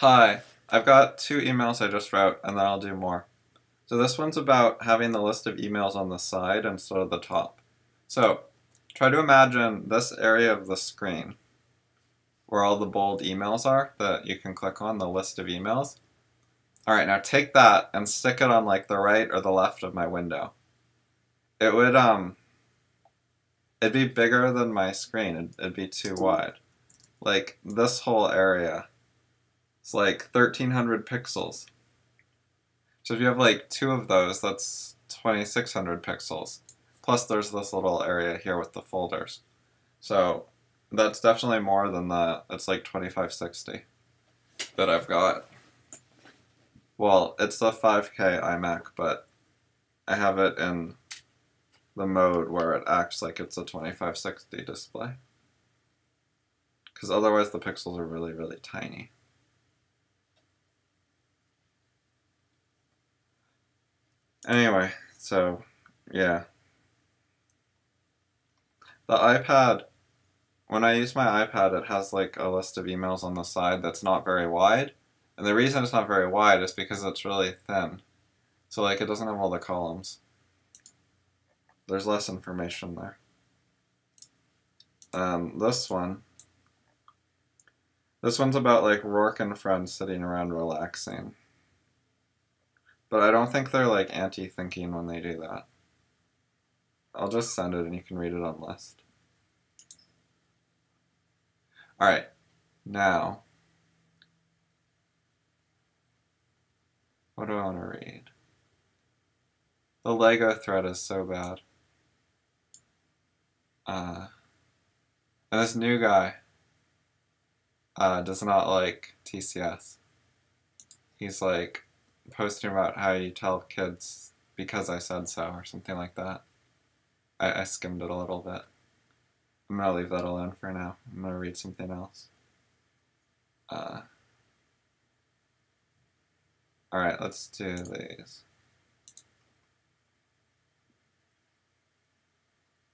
Hi, I've got two emails I just wrote, and then I'll do more. So this one's about having the list of emails on the side instead of the top. So try to imagine this area of the screen where all the bold emails are that you can click on, the list of emails. Alright, now take that and stick it on like the right or the left of my window. It would, it'd be bigger than my screen. It'd be too wide. Like this whole area. It's like 1300 pixels. So if you have like two of those, that's 2600 pixels. Plus there's this little area here with the folders. So that's definitely more than that. It's like 2560 that I've got. Well, it's the 5K iMac, but I have it in the mode where it acts like it's a 2560 display. Because otherwise the pixels are really, really tiny. Anyway, so yeah. The iPad, when I use my iPad, it has like a list of emails on the side that's not very wide. And the reason it's not very wide is because it's really thin. So like it doesn't have all the columns. There's less information there. This one's about like Rourke and friends sitting around relaxing. But I don't think they're like anti-thinking when they do that. I'll just send it and you can read it on list. Alright, now, what do I want to read? The Lego thread is so bad. And this new guy does not like TCS. He's like posting about how you tell kids because I said so or something like that. I skimmed it a little bit. I'm gonna leave that alone for now. I'm gonna read something else. Alright, let's do these.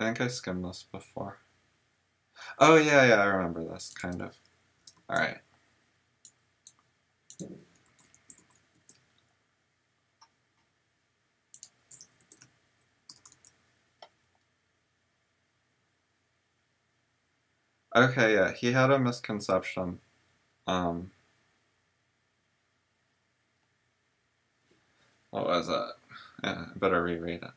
I think I skimmed this before. Oh yeah, I remember this, kind of. Alright. Okay, yeah, he had a misconception. What was it? Yeah, I better reread it.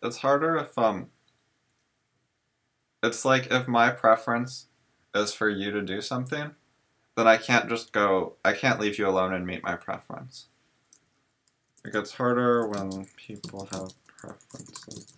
It's harder if it's like if my preference is for you to do something, then I can't just go, I can't leave you alone and meet my preference. It gets harder when people have preferences.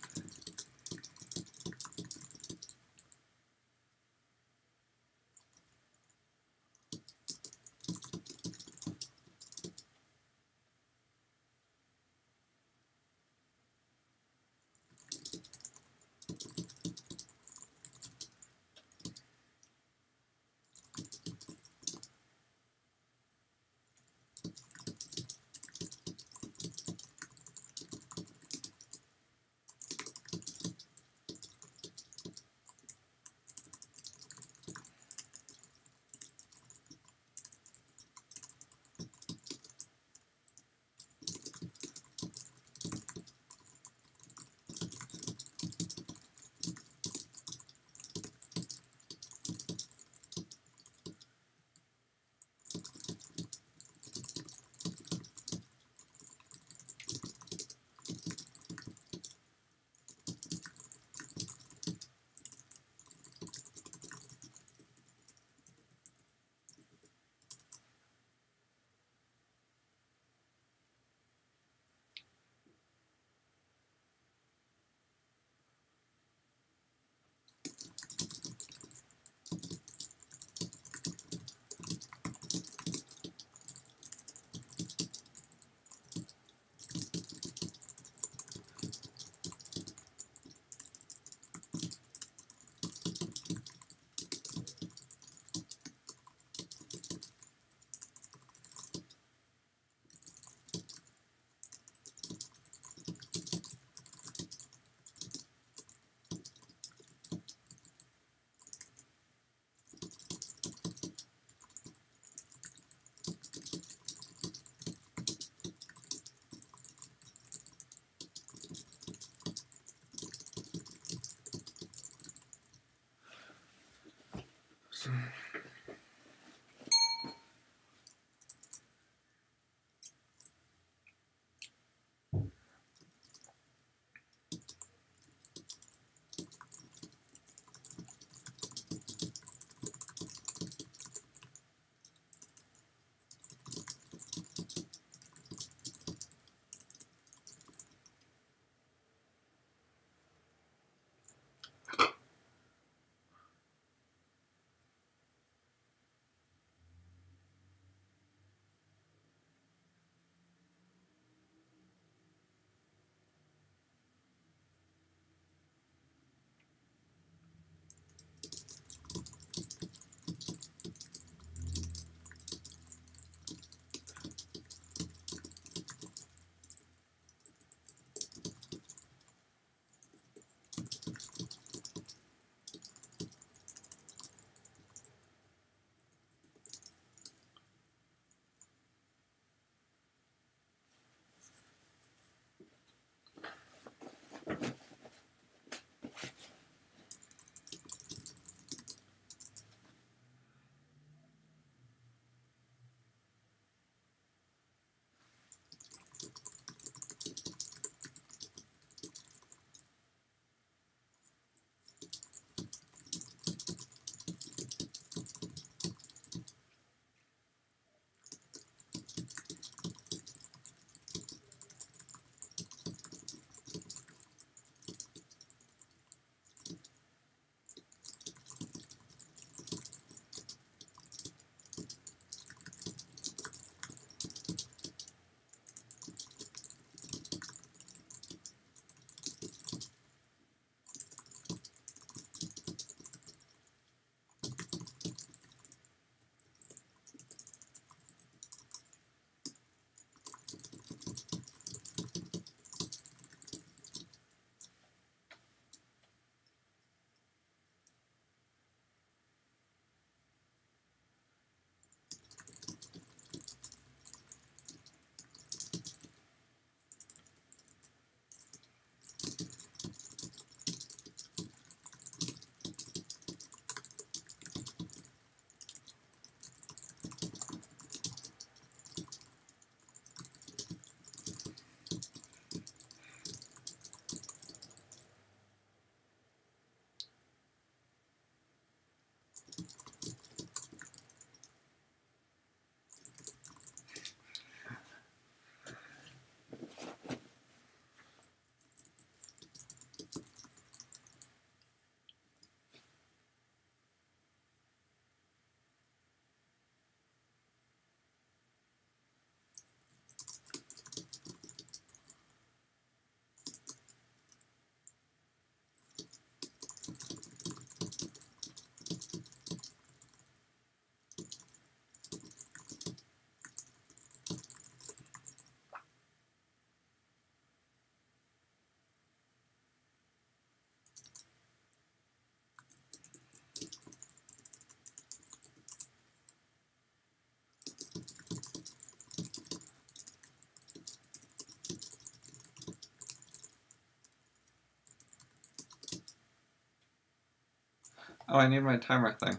Oh, I need my timer thing.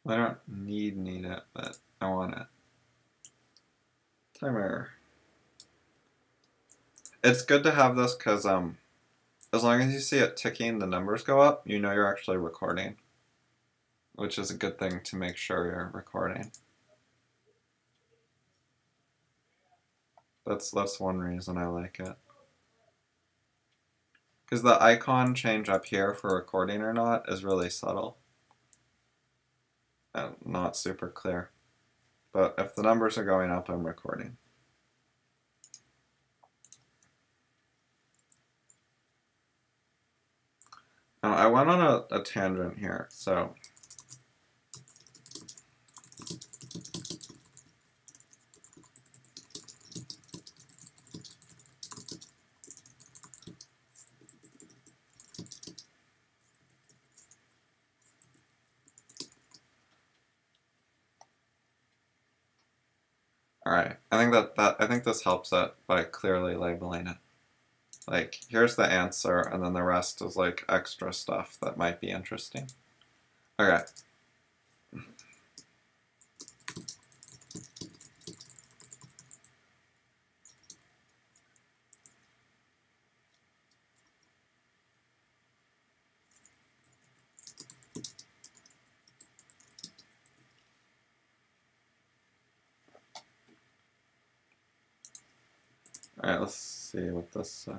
I don't need it, but I want it. Timer. It's good to have this because as long as you see it ticking, the numbers go up, you know you're actually recording, which is a good thing to make sure you're recording. That's one reason I like it. Because the icon change up here for recording or not is really subtle and not super clear. But if the numbers are going up, I'm recording. Now, I went on a tangent here, so alright, I think this helps it by clearly labeling it. Like, here's the answer, and then the rest is like extra stuff that might be interesting. Okay. Alright, let's see what this says.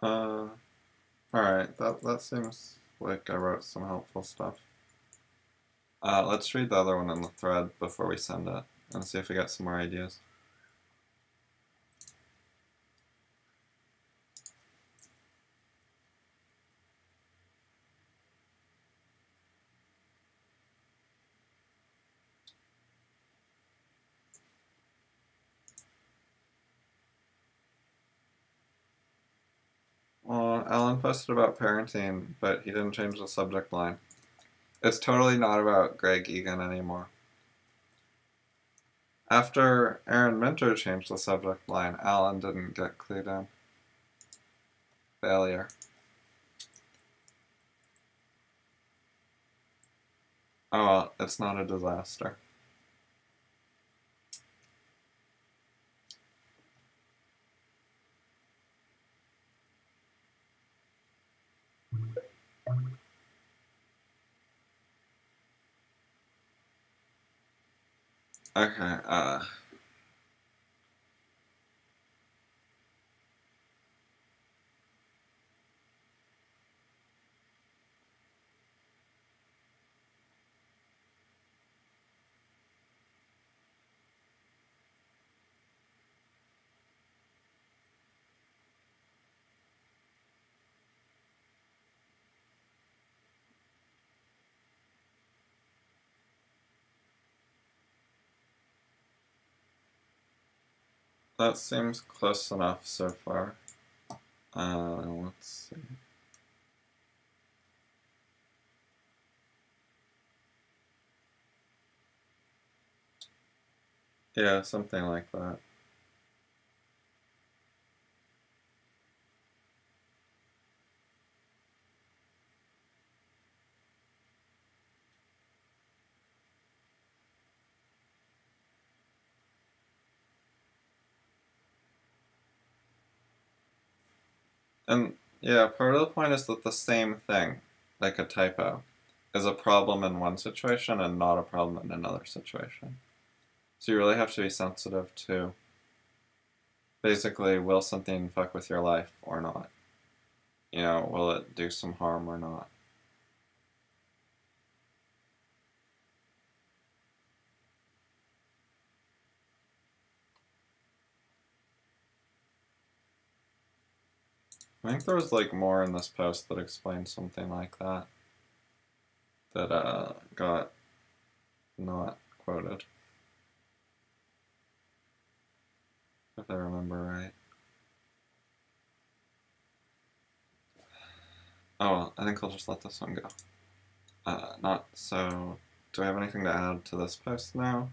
Alright, that seems like I wrote some helpful stuff. Let's read the other one in the thread before we send it, and see if we get some more ideas. Well, Alan posted about parenting, but he didn't change the subject line. It's totally not about Greg Egan anymore. After Aaron Minter changed the subject line, Alan didn't get clued in. Failure. Oh well, it's not a disaster. Okay, that seems close enough so far. Let's see. Yeah, something like that. And yeah, part of the point is that the same thing, like a typo, is a problem in one situation and not a problem in another situation. So you really have to be sensitive to, basically, will something fuck with your life or not? You know, will it do some harm or not? I think there was like more in this post that explained something like that got not quoted, if I remember right. Oh well, I think I'll just let this one go. Do I have anything to add to this post now?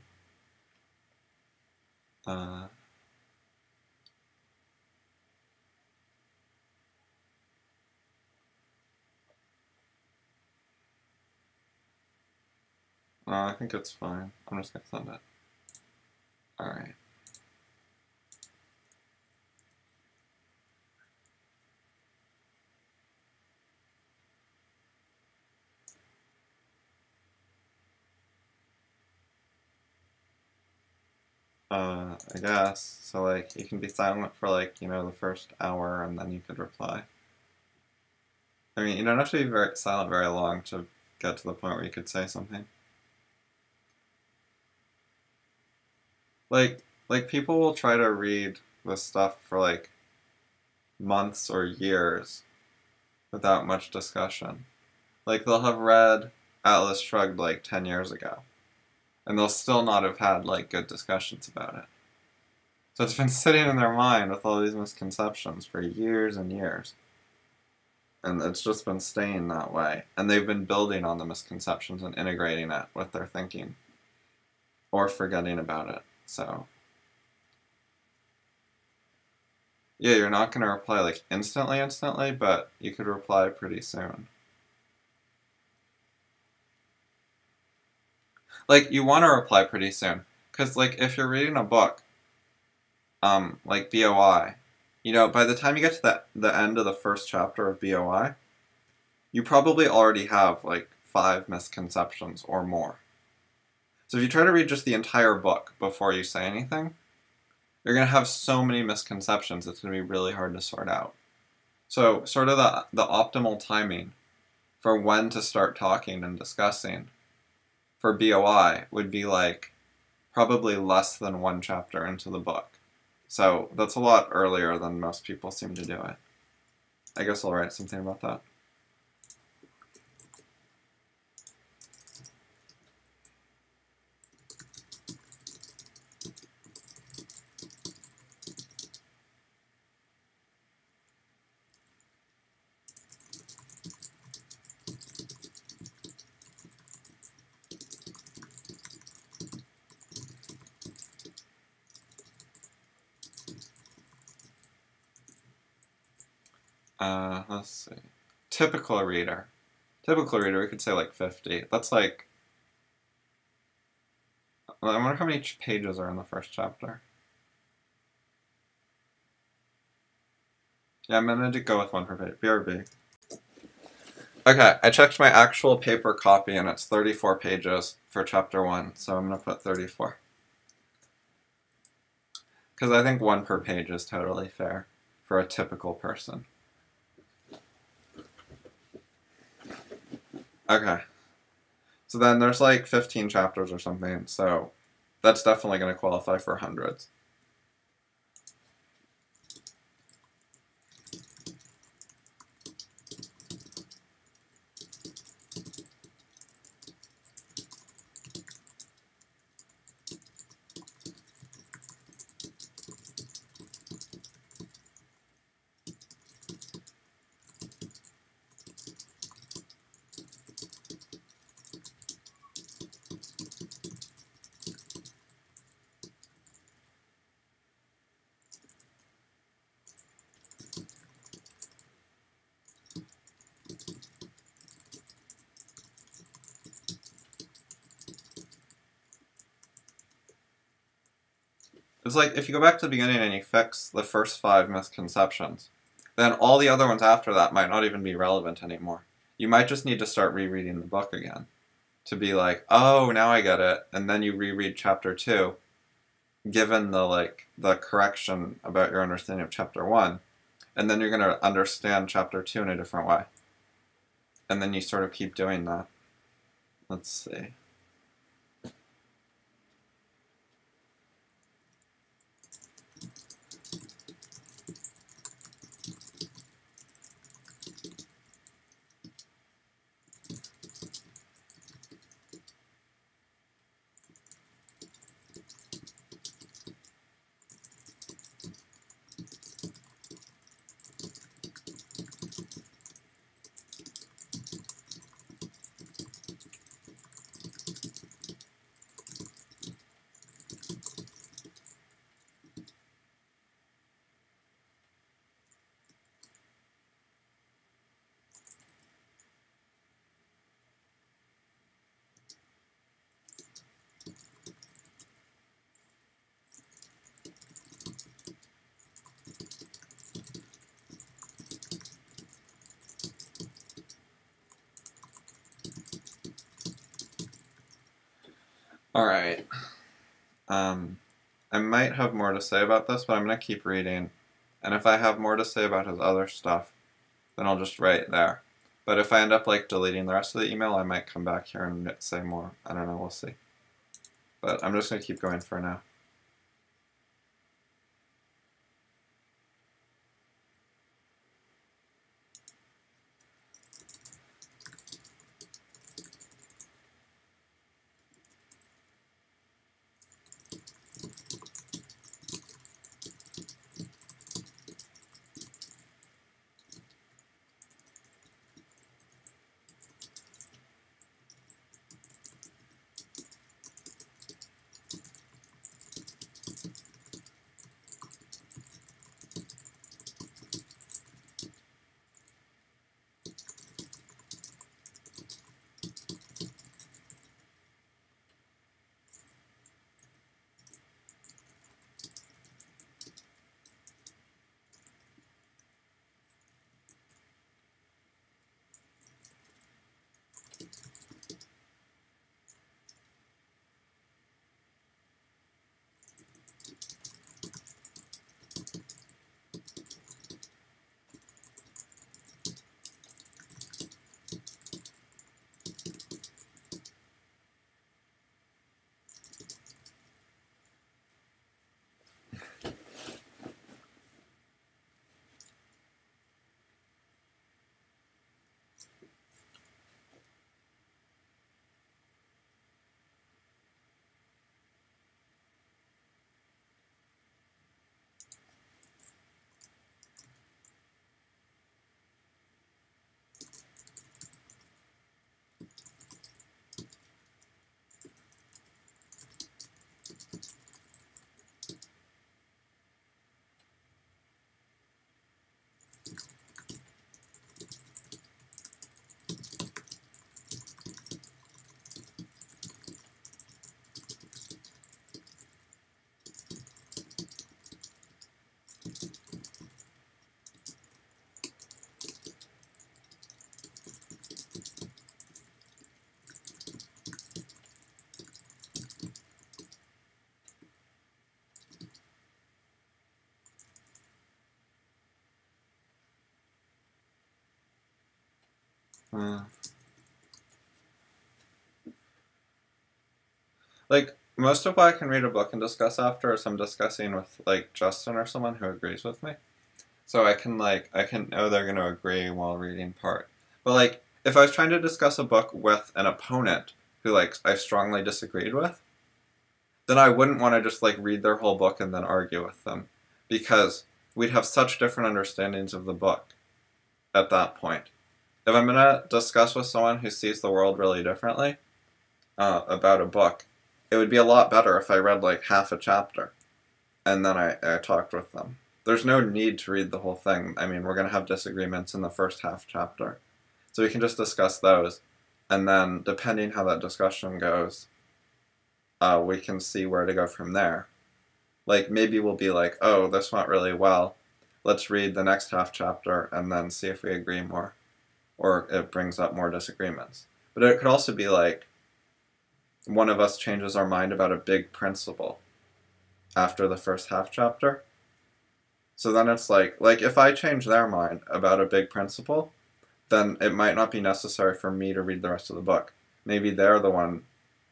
No, I think it's fine. I'm just gonna send it. Alright. I guess. So like, you can be silent for like, you know, the first hour and then you could reply. I mean, you don't have to be very silent very long to get to the point where you could say something. Like people will try to read this stuff for like months or years without much discussion. Like they'll have read Atlas Shrugged like 10 years ago, and they'll still not have had like good discussions about it. So it's been sitting in their mind with all these misconceptions for years and years. And it's just been staying that way. And they've been building on the misconceptions and integrating it with their thinking. Or forgetting about it. So yeah, you're not gonna reply like instantly, but you could reply pretty soon. Like you wanna reply pretty soon. Cause like if you're reading a book, like BOI, you know, by the time you get to the end of the first chapter of BOI, you probably already have like 5 misconceptions or more. So if you try to read just the entire book before you say anything, you're going to have so many misconceptions it's going to be really hard to sort out. So sort of the optimal timing for when to start talking and discussing for BOI would be like probably less than one chapter into the book. So that's a lot earlier than most people seem to do it. I guess I'll write something about that. Let's see. Typical reader. Typical reader, we could say like 50. That's like... I wonder how many pages are in the first chapter. Yeah, I'm gonna go with one per page. BRB. Okay, I checked my actual paper copy and it's 34 pages for chapter 1, so I'm gonna put 34. Because I think one per page is totally fair for a typical person. Okay. So then there's like 15 chapters or something, so that's definitely going to qualify for hundreds. It's like if you go back to the beginning and you fix the first 5 misconceptions, then all the other ones after that might not even be relevant anymore. You might just need to start rereading the book again to be like, oh, now I get it, and then you reread chapter 2, given the correction about your understanding of chapter 1, and then you're going to understand chapter 2 in a different way. And then you sort of keep doing that. Let's see. Alright. I might have more to say about this, but I'm going to keep reading. And if I have more to say about his other stuff, then I'll just write there. But if I end up like deleting the rest of the email, I might come back here and say more. I don't know, we'll see. But I'm just going to keep going for now. Like, most of what I can read a book and discuss after is I'm discussing with, like, Justin or someone who agrees with me. So I can know they're going to agree while reading part. But, like, if I was trying to discuss a book with an opponent who, like, I strongly disagreed with, then I wouldn't want to just, like, read their whole book and then argue with them. Because we'd have such different understandings of the book at that point. If I'm going to discuss with someone who sees the world really differently about a book, it would be a lot better if I read, like, half a chapter and then I talked with them. There's no need to read the whole thing. I mean, we're going to have disagreements in the first half chapter. So we can just discuss those, and then, depending how that discussion goes, we can see where to go from there. Like, maybe we'll be like, oh, this went really well. Let's read the next half chapter and then see if we agree more. Or it brings up more disagreements. But it could also be like, one of us changes our mind about a big principle after the first half chapter. So then it's like if I change their mind about a big principle, then it might not be necessary for me to read the rest of the book. Maybe they're the one,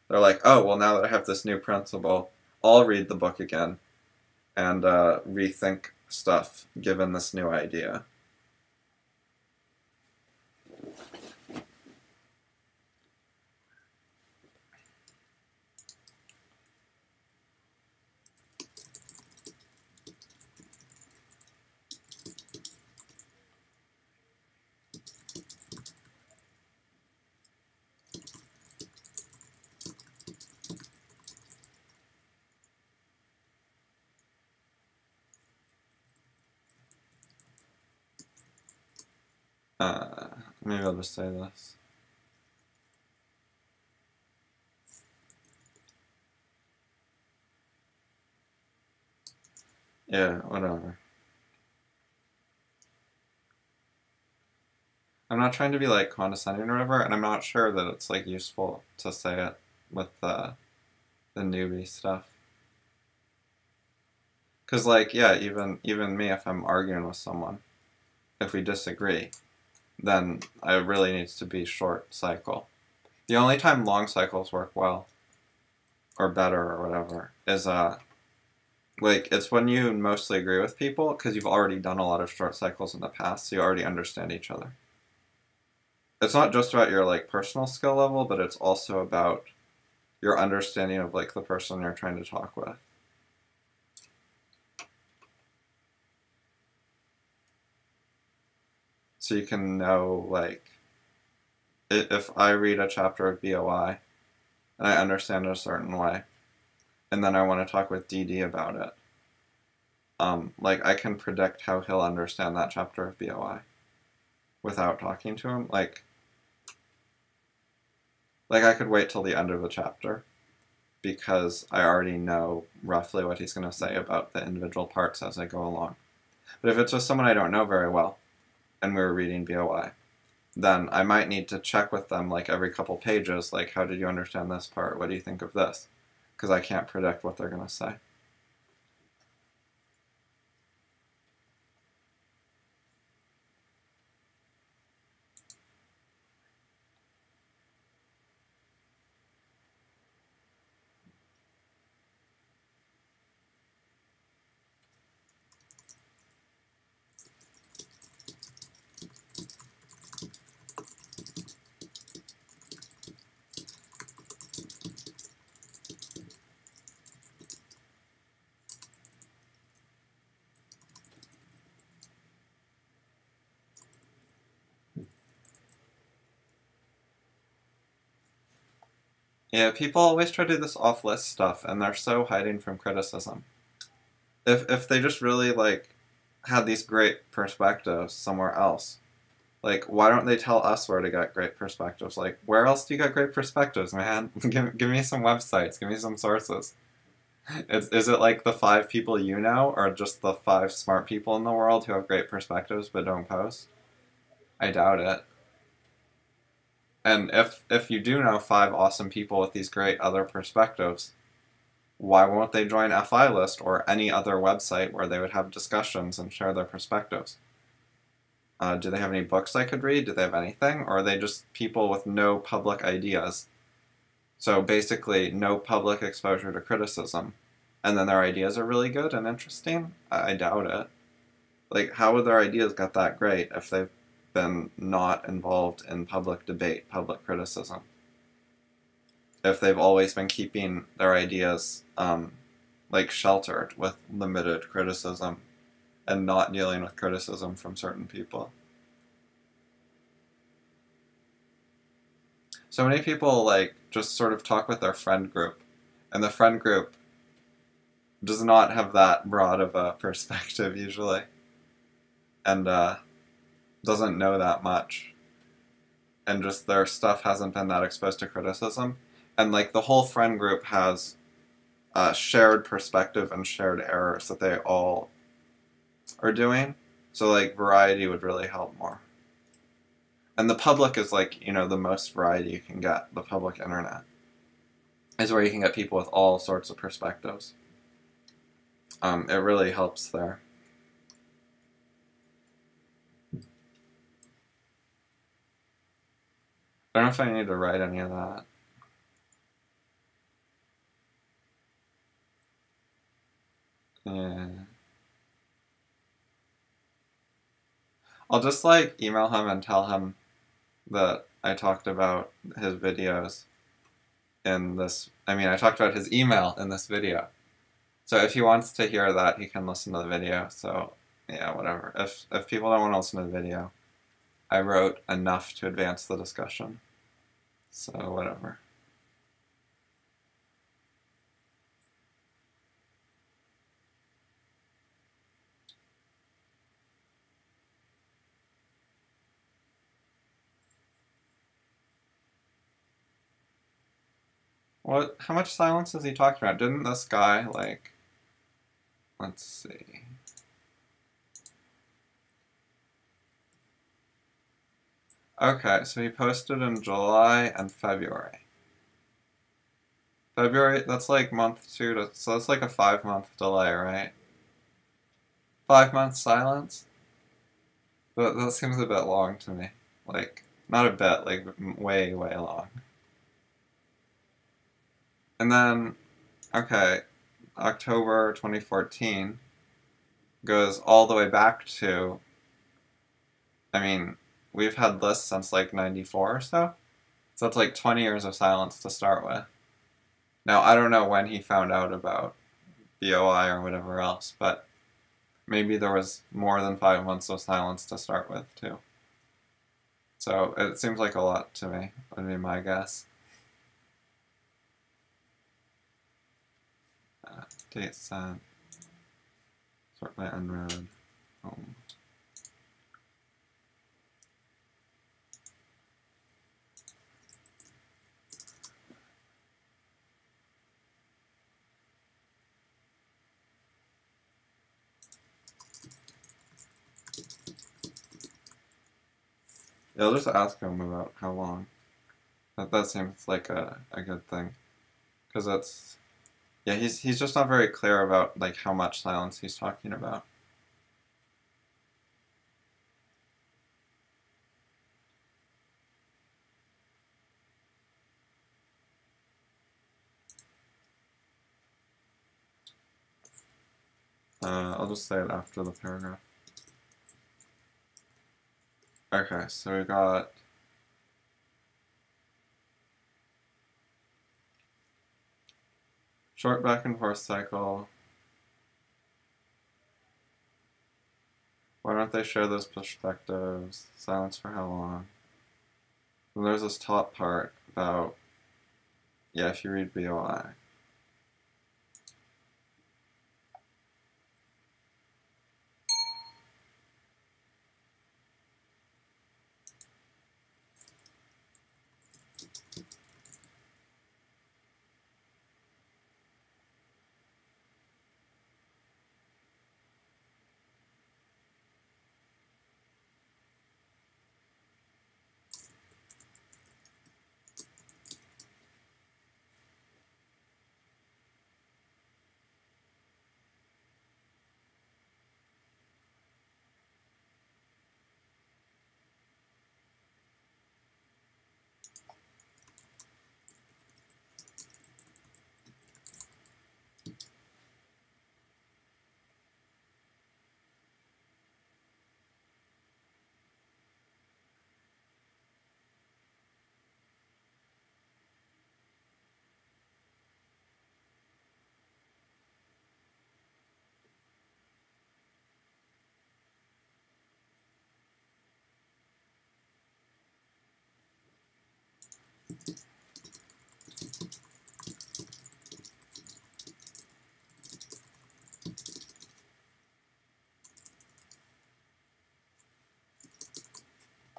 they're like, oh, well, now that I have this new principle, I'll read the book again and rethink stuff given this new idea. Maybe I'll just say this. Yeah, whatever. I'm not trying to be like condescending or whatever, and I'm not sure that it's like useful to say it with the newbie stuff. Cause like, yeah, even me, if I'm arguing with someone, if we disagree, then it really needs to be short cycle. The only time long cycles work well, or better, or whatever, is like, it's when you mostly agree with people, because you've already done a lot of short cycles in the past, so you already understand each other. It's not just about your, like, personal skill level, but it's also about your understanding of, like, the person you're trying to talk with. So you can know, like, if I read a chapter of BOI, and I understand it a certain way, and then I want to talk with DD about it, like, I can predict how he'll understand that chapter of BOI without talking to him. Like I could wait till the end of the chapter, because I already know roughly what he's going to say about the individual parts as I go along. But if it's with someone I don't know very well, and we were reading BOI, then I might need to check with them, like, every couple pages, like, how did you understand this part? What do you think of this? Because I can't predict what they're going to say. Yeah, people always try to do this off-list stuff, and they're so hiding from criticism. If they just really, like, had these great perspectives somewhere else, like, why don't they tell us where to get great perspectives? Like, where else do you get great perspectives, man? Give me some websites, give me some sources. Is it like the 5 people you know, or just the 5 smart people in the world who have great perspectives but don't post? I doubt it. And if you do know 5 awesome people with these great other perspectives, why won't they join FI List or any other website where they would have discussions and share their perspectives? Do they have any books I could read? Do they have anything? Or are they just people with no public ideas So basically, no public exposure to criticism. And then their ideas are really good and interesting? I doubt it. Like, how would their ideas get that great if they've been not involved in public debate, public criticism? If they've always been keeping their ideas, like, sheltered with limited criticism and not dealing with criticism from certain people. So many people, like, just sort of talk with their friend group, and the friend group does not have that broad of a perspective usually, and doesn't know that much, and just their stuff hasn't been that exposed to criticism, and like the whole friend group has shared perspective and shared errors that they all are doing, so like variety would really help more. And the public is like, you know, the most variety you can get. The public internet is where you can get people with all sorts of perspectives. It really helps there. I don't know if I need to write any of that. Yeah. I'll just like email him and tell him that I talked about his videos in this. I mean, I talked about his email in this video. So if he wants to hear that, he can listen to the video. So yeah, whatever. If people don't want to listen to the video, I wrote enough to advance the discussion. So whatever. What? How much silence is he talking about? Didn't this guy, like... Let's see... Okay, so he posted in July and February. February, that's like month 2, so that's like a 5-month delay, right? 5 months silence? That seems a bit long to me. Like, not a bit, like way, way long. And then, okay, October 2014 goes all the way back to, I mean, we've had lists since like 94 or so. So it's like 20 years of silence to start with. Now, I don't know when he found out about BOI or whatever else, but maybe there was more than 5 months of silence to start with, too. So it seems like a lot to me, would be my guess. Date set. Sort by unread. Home. Yeah, I'll just ask him about how long. That seems like a good thing. Because that's... Yeah, he's just not very clear about like how much silence he's talking about. I'll just say it after the paragraph. Okay, so we got... Short back and forth cycle. Why don't they share those perspectives? Silence for how long? And there's this top part about, yeah, if you read BOI.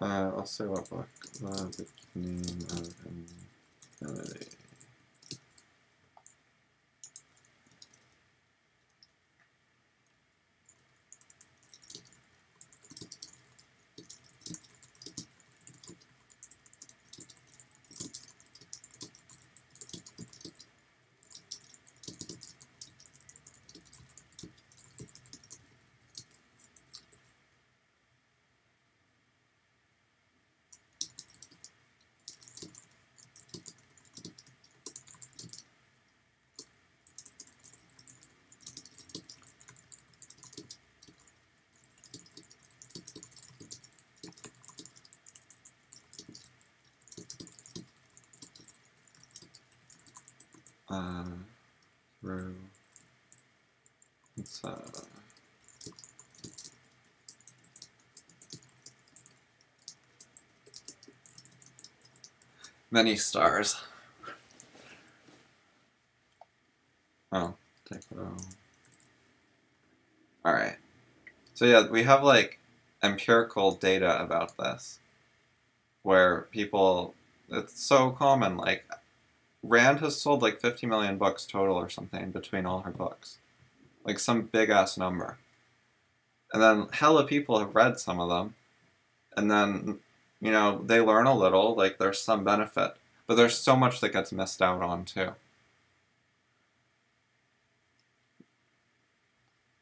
I'll say what book? The Beginning of Infinity. Through. It's many stars. Oh, typo. Alright. So yeah, we have like empirical data about this, where people, it's so common, like Rand has sold like 50 million books total or something between all her books. Like some big ass number. And then hella people have read some of them. And then, you know, they learn a little, like there's some benefit. But there's so much that gets missed out on too.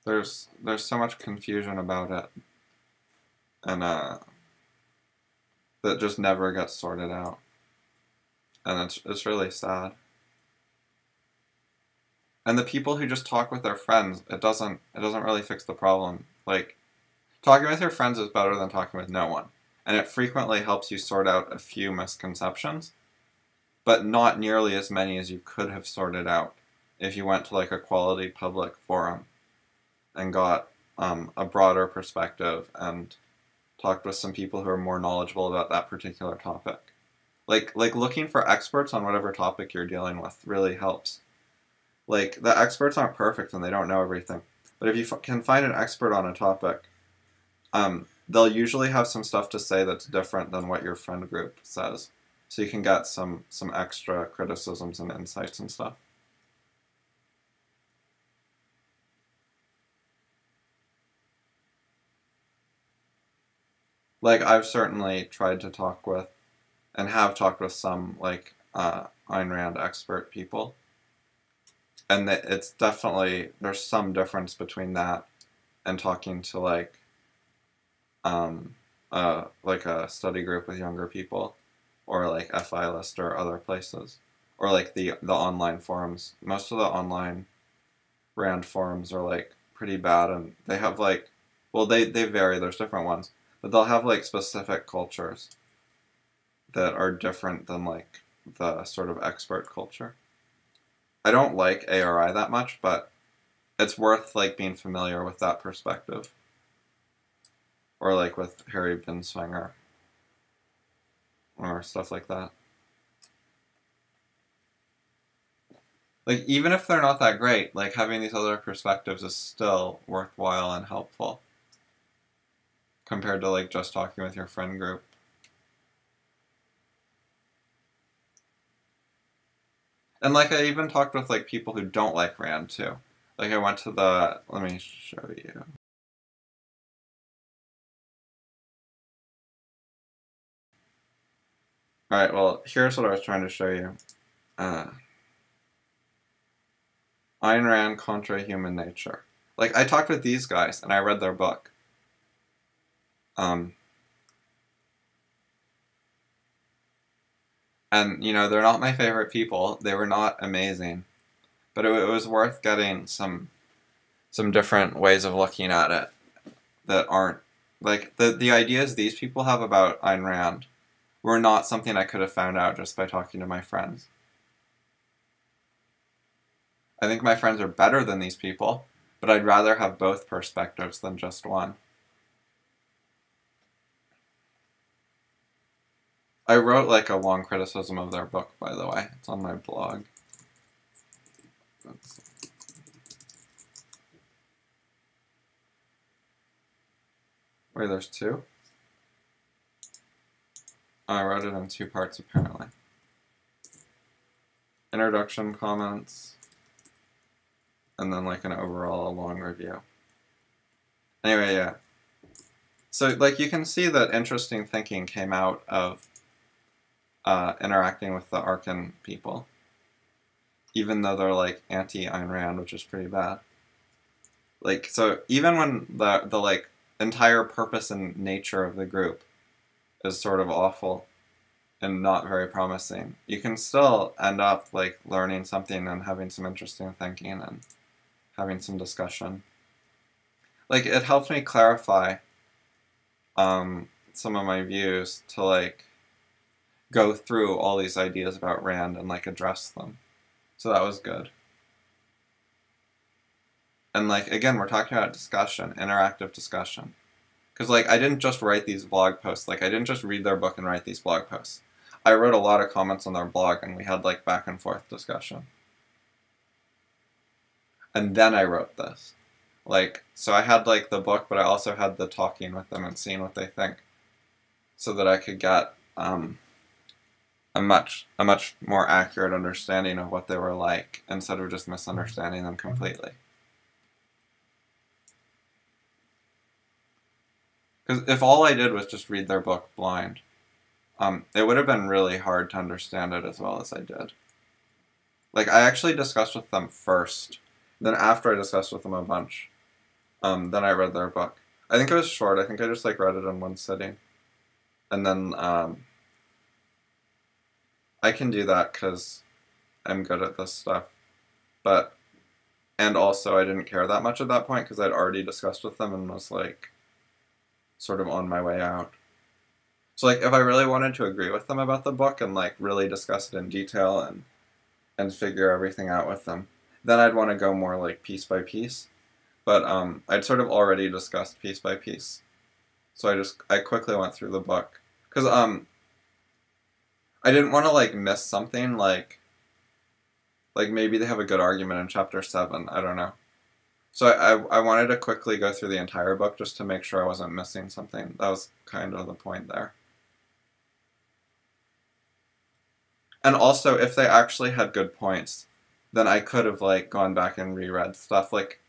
There's so much confusion about it. And that just never gets sorted out. And it's really sad. And the people who just talk with their friends, it doesn't really fix the problem. Like, talking with your friends is better than talking with no one. And it frequently helps you sort out a few misconceptions, but not nearly as many as you could have sorted out if you went to like a quality public forum and got a broader perspective and talked with some people who are more knowledgeable about that particular topic. Like looking for experts on whatever topic you're dealing with really helps. Like, the experts aren't perfect and they don't know everything. But if you can find an expert on a topic, they'll usually have some stuff to say that's different than what your friend group says. So you can get some extra criticisms and insights and stuff. Like, I've certainly tried to talk with, and have talked with some, like, Ayn Rand expert people. And it's definitely, there's some difference between that and talking to, like a study group with younger people, or like FI List or other places, or like the online forums. Most of the online Rand forums are like pretty bad, and they have like, well, they vary, there's different ones, but they'll have like specific cultures that are different than like the sort of expert culture. I don't like ARI that much, but it's worth like being familiar with that perspective. Or like with Harry Binswanger, or stuff like that. Like, even if they're not that great, like, having these other perspectives is still worthwhile and helpful compared to, like, just talking with your friend group. And, like, I even talked with, like, people who don't like Rand, too. Like, I went to let me show you. Alright, well, here's what I was trying to show you. Ayn Rand Contra Human Nature. Like, I talked with these guys, and I read their book. And, you know, they're not my favorite people. They were not amazing. But it was worth getting some different ways of looking at it that aren't, like, the ideas these people have about Ayn Rand were not something I could have found out just by talking to my friends. I think my friends are better than these people, but I'd rather have both perspectives than just one. I wrote like a long criticism of their book, by the way. It's on my blog. Wait, there's two? Oh, I wrote it in 2 parts apparently. Introduction, comments, and then like an overall long review. Anyway, yeah. So like you can see that interesting thinking came out of interacting with the Arkan people, even though they're like anti-Ayn Rand, which is pretty bad. Like, so even when the like entire purpose and nature of the group is sort of awful and not very promising, you can still end up like learning something and having some interesting thinking and having some discussion. Like, it helped me clarify some of my views to like go through all these ideas about Rand and like address them. So that was good. And like, again, we're talking about discussion, interactive discussion. Because like, I didn't just write these blog posts. Like, I didn't just read their book and write these blog posts. I wrote a lot of comments on their blog and we had like back and forth discussion. And then I wrote this. Like, so I had like the book, but I also had the talking with them and seeing what they think, so that I could get a much more accurate understanding of what they were like, instead of just misunderstanding them completely. Because if all I did was just read their book blind, it would have been really hard to understand it as well as I did. Like, I actually discussed with them first, then after I discussed with them a bunch, then I read their book. I think it was short. I think I just like read it in one sitting. And then I can do that because I'm good at this stuff. But, and also I didn't care that much at that point because I'd already discussed with them and was like sort of on my way out. So like, if I really wanted to agree with them about the book and like really discuss it in detail and figure everything out with them, then I'd want to go more like piece by piece. But I'd sort of already discussed piece by piece. So I quickly went through the book. Because I didn't want to like miss something, like maybe they have a good argument in chapter 7, I don't know. So I wanted to quickly go through the entire book just to make sure I wasn't missing something. That was kind of the point there. And also, if they actually had good points, then I could have like gone back and reread stuff. Like,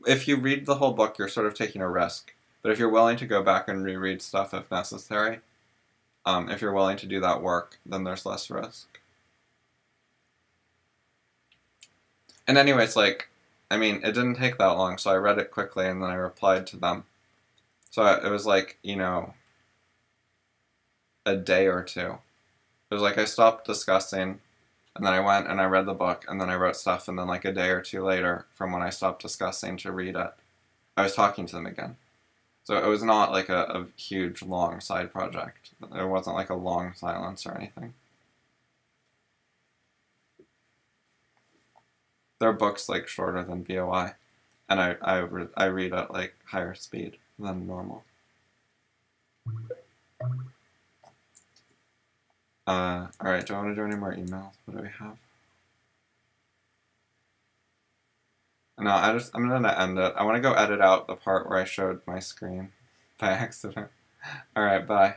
if you read the whole book, you're sort of taking a risk. But if you're willing to go back and reread stuff if necessary, if you're willing to do that work, then there's less risk. And anyways, like, I mean, it didn't take that long, so I read it quickly and then I replied to them. So it was like, you know, a day or two. It was like I stopped discussing, and then I went and I read the book, and then I wrote stuff, and then like a day or two later, from when I stopped discussing to read it, I was talking to them again. So it was not like a huge, long side project. There wasn't like a long silence or anything. Their book's like shorter than BOI, and I read at like higher speed than normal. Alright, do I want to do any more emails? What do we have? No, I'm gonna end it. I want to go edit out the part where I showed my screen by accident. Alright, bye.